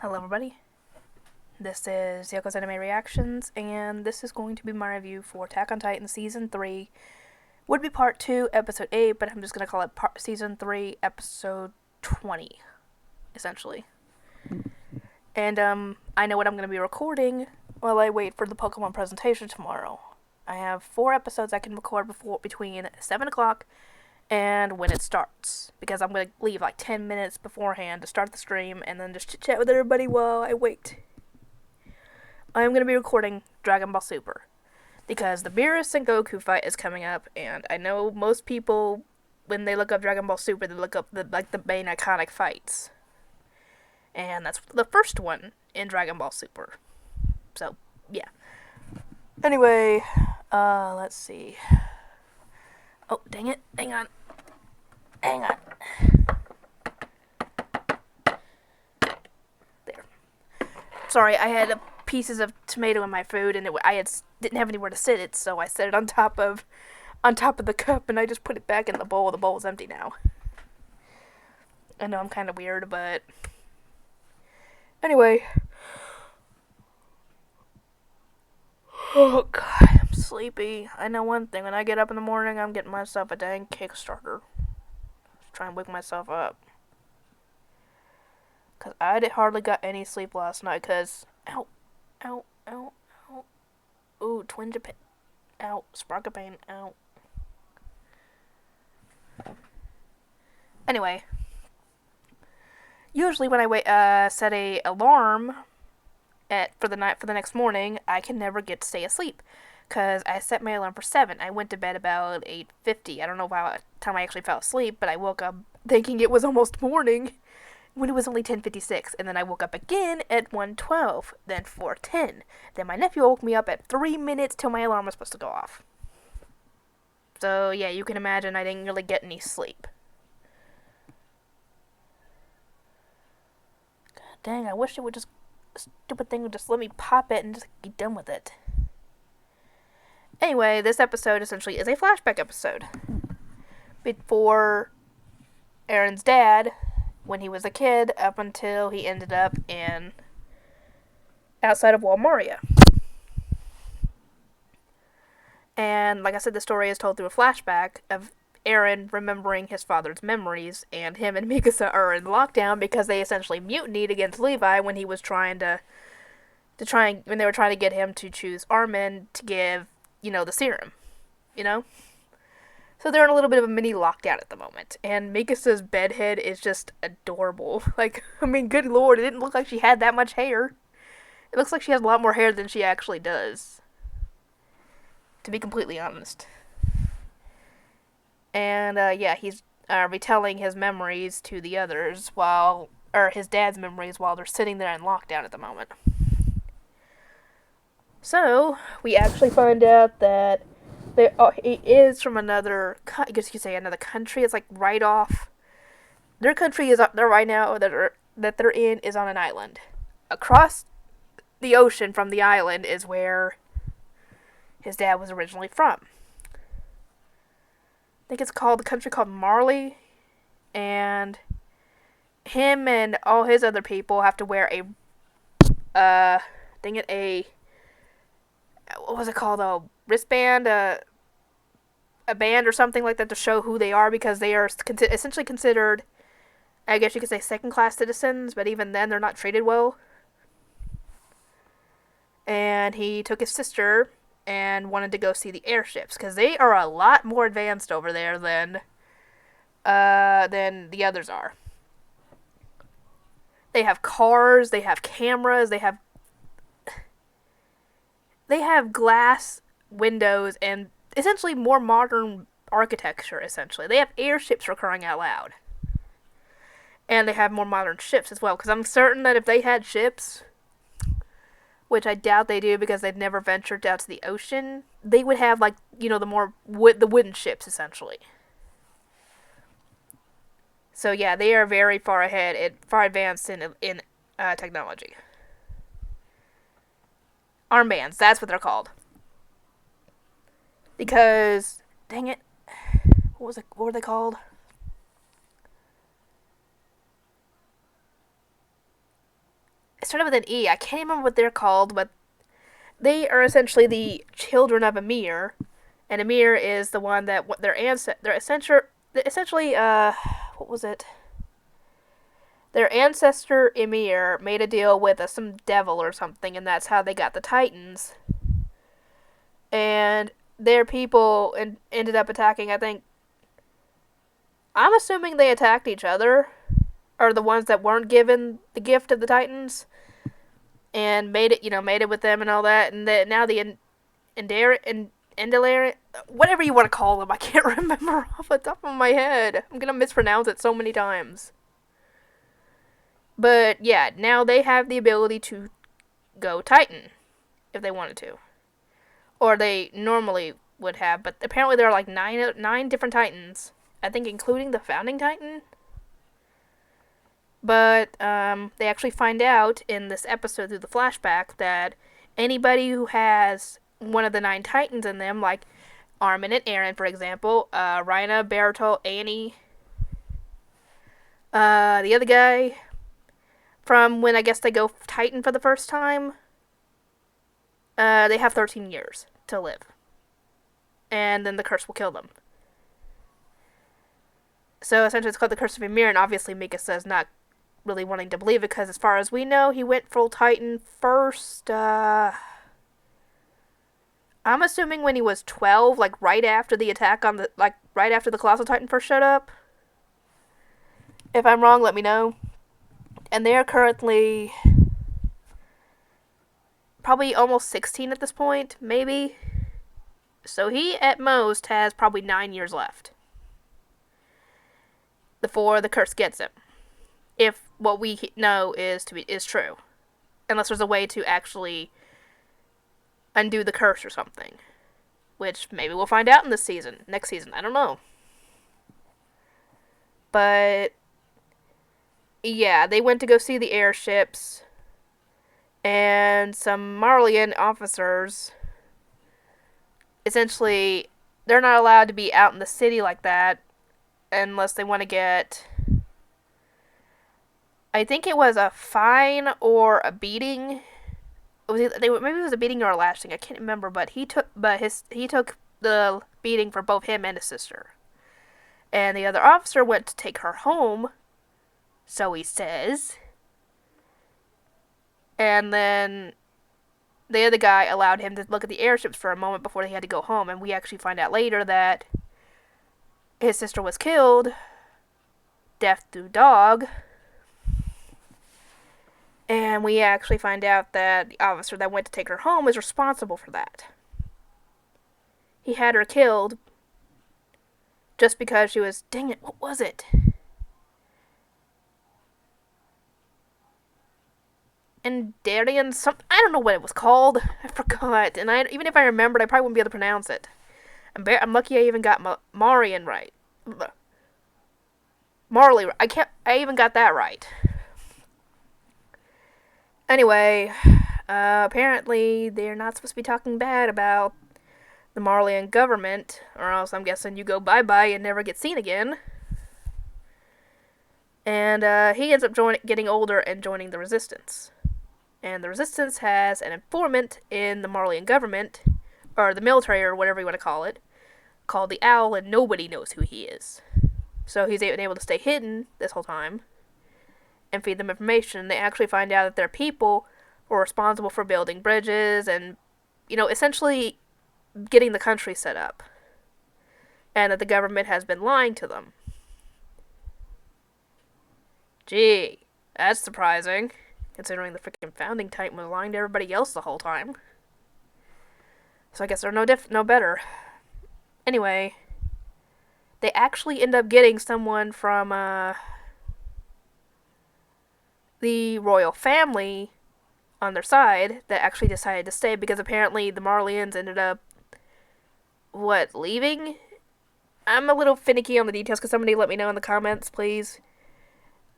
Hello everybody, this is Yoko's Anime Reactions, and this is going to be my review for Attack on Titan Season 3. Would be Part 2, Episode 8, but I'm just going to call it Season 3, Episode 20, essentially. And, I know what I'm going to be recording while I wait for the Pokemon presentation tomorrow. I have 4 episodes I can record between 7 o'clock and when it starts, because I'm going to leave like 10 minutes beforehand to start the stream and then just chit chat with everybody while I wait. I am going to be recording Dragon Ball Super because the Beerus and Goku fight is coming up, and I know most people, when they look up Dragon Ball Super, they look up the main iconic fights, and that's the first one in Dragon Ball Super. So yeah. Anyway, let's see. Oh, dang it. Hang on. There. Sorry, I had pieces of tomato in my food, and didn't have anywhere to sit it, so I set it on top of the cup, and I just put it back in the bowl. The bowl is empty now. I know I'm kind of weird, but anyway. Oh god, I'm sleepy. I know one thing. When I get up in the morning, I'm getting myself a dang Kickstarter. Try and wake myself up. Because I hardly got any sleep last night, because ow. Ooh, twinge of pain. Ow, spark of pain. Ow. Anyway. Usually when I set a alarm for the next morning, I can never get to stay asleep. Because I set my alarm for 7. I went to bed about 8:50. I don't know what time I actually fell asleep, but I woke up thinking it was almost morning when it was only 10:56. And then I woke up again at 1:12, then 4:10. Then my nephew woke me up at 3 minutes till my alarm was supposed to go off. So yeah, you can imagine I didn't really get any sleep. God dang, I wish the stupid thing would just let me pop it and just be done with it. Anyway, this episode essentially is a flashback episode. Before Aaron's dad, when he was a kid, up until he ended up outside of Walmaria. And like I said, the story is told through a flashback of Aaron remembering his father's memories, and him and Mikasa are in lockdown because they essentially mutinied against Levi when he was when they were trying to get him to choose Armin to give, the serum, So they're in a little bit of a mini lockdown at the moment. And Mikasa's bedhead is just adorable. Good lord, it didn't look like she had that much hair. It looks like she has a lot more hair than she actually does, to be completely honest. And, he's retelling his memories to the others his dad's memories while they're sitting there in lockdown at the moment. So, we actually find out that he is from another country. It's like right off. Their country is up there right now that they're in is on an island. Across the ocean from the island is where his dad was originally from. I think it's the country called Marley, and him and all his other people have to wear what was it called? A wristband, a band or something like that to show who they are, because they are essentially considered, I guess you could say, second-class citizens, but even then they're not treated well. And he took his sister and wanted to go see the airships, because they are a lot more advanced over there than the others are. They have cars, they have cameras, they have glass windows and essentially more modern architecture, essentially. They have airships, for crying out loud. And they have more modern ships as well, because I'm certain that if they had ships, which I doubt they do because they've never ventured out to the ocean, they would have, the wooden ships, essentially. So yeah, they are very far advanced in technology. Armbands, that's what they're called. Because, dang it, what were they called? started with an E. I can't remember what they're called, but they are essentially the children of Emir, and Emir is the one that their essentially what was it? Their ancestor Emir made a deal with some devil or something, and that's how they got the Titans. And their people ended up attacking, I think. I'm assuming they attacked each other, or the ones that weren't given the gift of the Titans, and made it with them and all that. And now the Endalarian, whatever you want to call them, I can't remember off the top of my head. I'm gonna mispronounce it so many times. But yeah, now they have the ability to go Titan if they wanted to. Or they normally would have, but apparently there are like nine different Titans. I think including the Founding Titan. But they actually find out in this episode through the flashback that anybody who has one of the 9 Titans in them, like Armin and Eren, for example, Rhina, Bertolt, Annie, the other guy, from when I guess they go Titan for the first time, they have 13 years to live. And then the curse will kill them. So essentially it's called the Curse of Ymir, and obviously Mika says not really wanting to believe it, because as far as we know, he went full Titan first, I'm assuming when he was 12, like right after the attack on right after the Colossal Titan first showed up. If I'm wrong, let me know. And they are currently probably almost 16 at this point, maybe. So he, at most, has probably 9 years left before the curse gets him. If what we know is true. Unless there's a way to actually undo the curse or something. Which maybe we'll find out in this season. Next season. I don't know. But yeah, they went to go see the airships. And some Marleyan officers, essentially, they're not allowed to be out in the city like that unless they want to get, I think it was a fine or a beating. Maybe it was a beating or a lashing. I can't remember, but he took the beating for both him and his sister. And the other officer went to take her home, so he says. And then the other guy allowed him to look at the airships for a moment before he had to go home. And we actually find out later that his sister was killed. Death to dog. And we actually find out that the officer that went to take her home is responsible for that. He had her killed just because she was, dang it, what was it? And Darian, I don't know what it was called. I forgot. And even if I remembered, I probably wouldn't be able to pronounce it. I'm lucky I even got Marian right. Marley, I even got that right. Anyway, apparently they're not supposed to be talking bad about the Marleyan government, or else I'm guessing you go bye-bye and never get seen again. And he ends up getting older and joining the Resistance. And the Resistance has an informant in the Marleyan government, or the military, or whatever you want to call it, called the Owl, and nobody knows who he is. So he's been able to stay hidden this whole time and feed them information. They actually find out that their people were responsible for building bridges and, essentially getting the country set up. And that the government has been lying to them. Gee, that's surprising, considering the freaking Founding Titan was lying to everybody else the whole time. So I guess they're no better. Anyway, they actually end up getting someone from the royal family on their side that actually decided to stay, because apparently the Marleyans ended up, leaving? I'm a little finicky on the details. Could somebody let me know in the comments, please,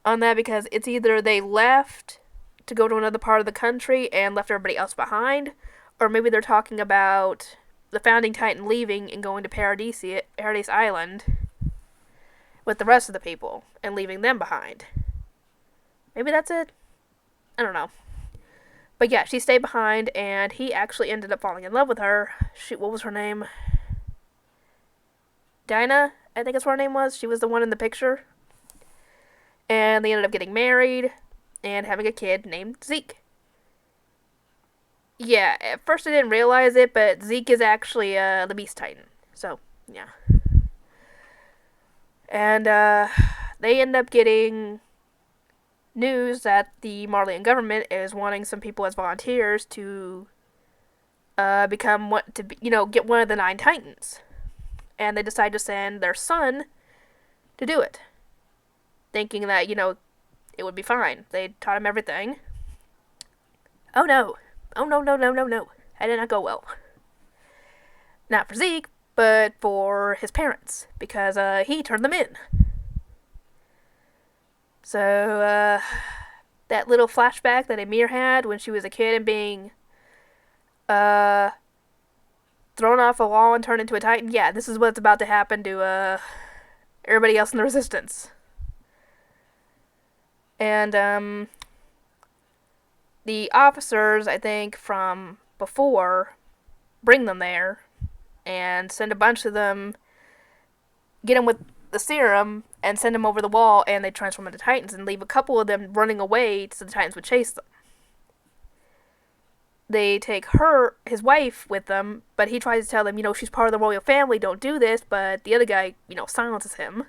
on that, because it's either they left to go to another part of the country and left everybody else behind, or maybe they're talking about the Founding Titan leaving and going to Paradise Island with the rest of the people and leaving them behind. Maybe that's it? I don't know. But yeah, she stayed behind, and he actually ended up falling in love with her. What was her name? Dinah, I think that's what her name was. She was the one in the picture. And they ended up getting married and having a kid named Zeke. Yeah, at first I didn't realize it, but Zeke is actually the Beast Titan. So, yeah. And they end up getting news that the Marleyan government is wanting some people as volunteers to get one of the 9 Titans. And they decide to send their son to do it, thinking that, it would be fine. They taught him everything. Oh no. Oh no. That did not go well. Not for Zeke, but for his parents, because he turned them in. So, that little flashback that Amir had when she was a kid and being thrown off a wall and turned into a Titan, yeah, this is what's about to happen to everybody else in the Resistance. And the officers, I think, from before, bring them there and send a bunch of them, get them with the serum, and send them over the wall, and they transform into Titans and leave a couple of them running away so the Titans would chase them. They take his wife, with them, but he tries to tell them, she's part of the royal family, don't do this, but the other guy, silences him.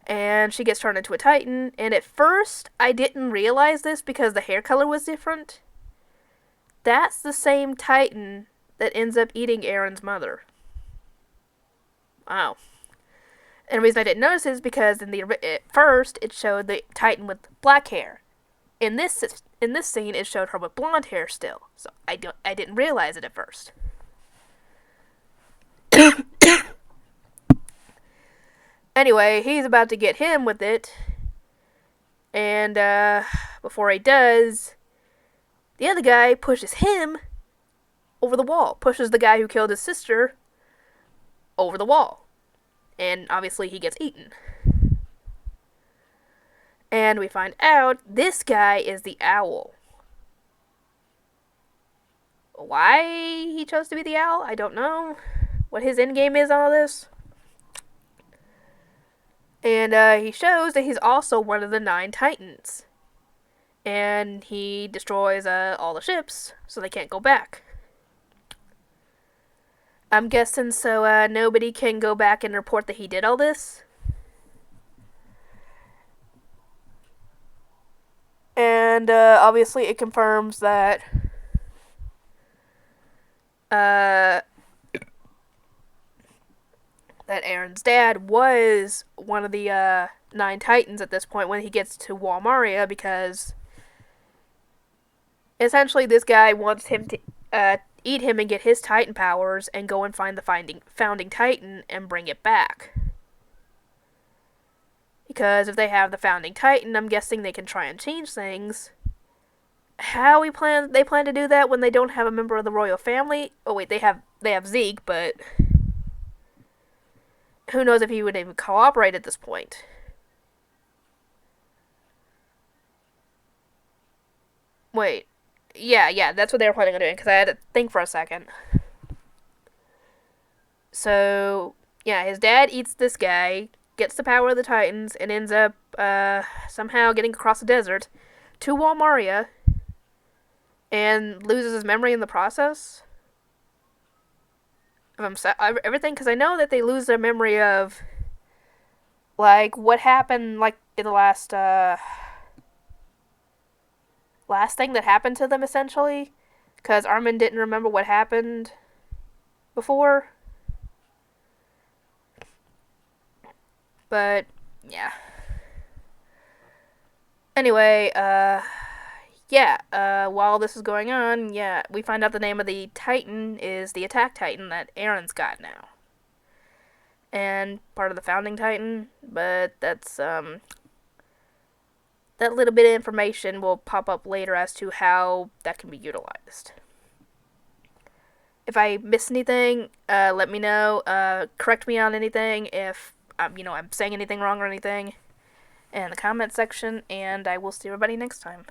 And she gets turned into a Titan, and at first, I didn't realize this because the hair color was different. That's the same Titan that ends up eating Aaron's mother. Wow. And the reason I didn't notice is because at first, it showed the Titan with black hair. In this scene, it showed her with blonde hair still, so I didn't realize it at first. Anyway, he's about to get him with it, and before he does, the other guy pushes him over the wall, pushes the guy who killed his sister over the wall, and obviously he gets eaten. And we find out this guy is the Owl. Why he chose to be the Owl, I don't know. What his endgame is on all this. And he shows that he's also one of the 9 Titans. And he destroys all the ships, so they can't go back. I'm guessing so nobody can go back and report that he did all this. And obviously it confirms that that Aaron's dad was one of the 9 Titans at this point when he gets to Walmaria, because essentially this guy wants him to eat him and get his Titan powers and go and find the founding Titan and bring it back. Because if they have the founding Titan, I'm guessing they can try and change things. How they plan to do that when they don't have a member of the royal family? Oh wait, they have Zeke, but who knows if he would even cooperate at this point. Wait, yeah, that's what they were planning on doing, because I had to think for a second. So, yeah, his dad eats this guy, gets the power of the Titans, and ends up somehow getting across the desert to Walmaria and loses his memory in the process. Everything, because I know that they lose their memory of, like, what happened, like, in the last thing that happened to them, essentially. Because Armin didn't remember what happened before. But, yeah. Anyway, while this is going on, we find out the name of the Titan is the Attack Titan that Aaron's got now. And part of the Founding Titan, but that's, that little bit of information will pop up later as to how that can be utilized. If I miss anything, let me know, correct me on anything if I'm saying anything wrong or anything in the comment section, and I will see everybody next time.